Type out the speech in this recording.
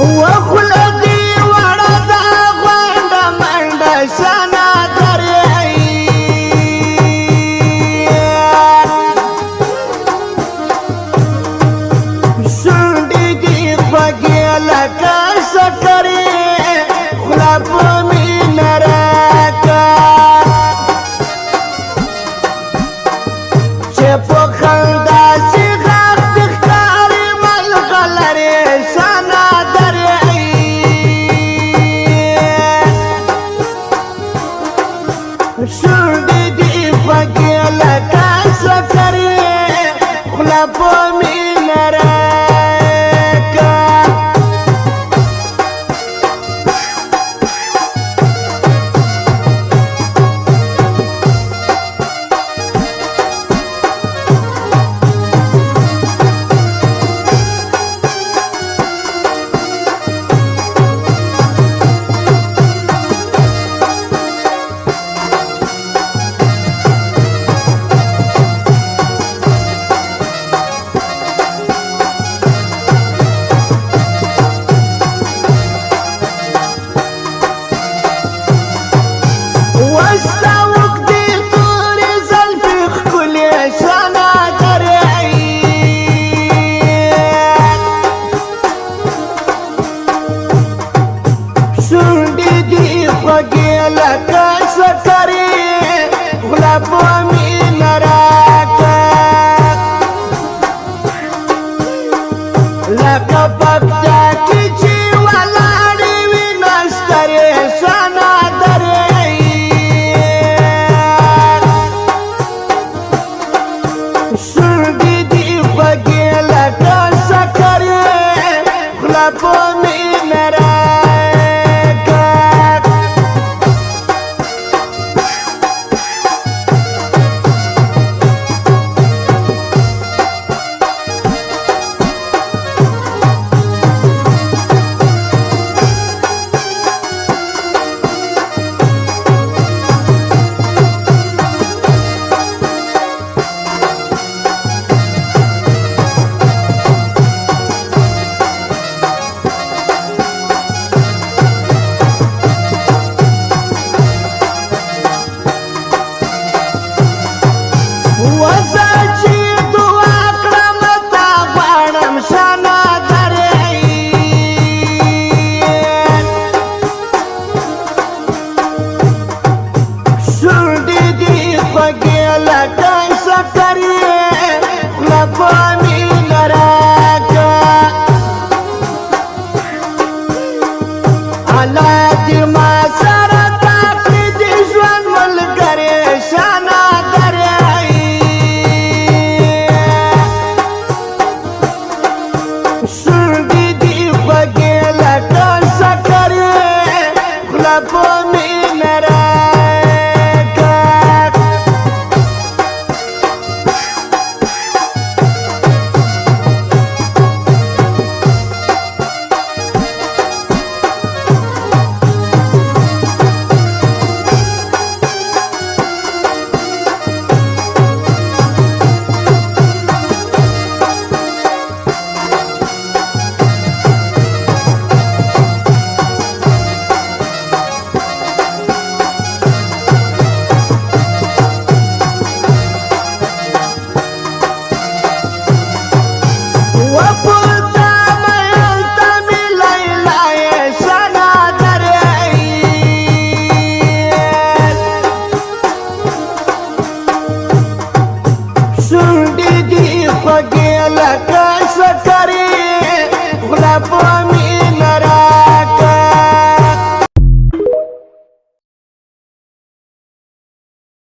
وخلقي ورد غوند مند سنا دري سندي بقي لك سكري خلاب من راكا شف خلدا سيغاق تختاري ملغلري سنا دري سندي بقي لك سكري خلاب من راكا لك سكري غلب من راكا لك بقتك جي ولاري ونستري سنا دري سندي بقي لك سكري غلب من راكا Allah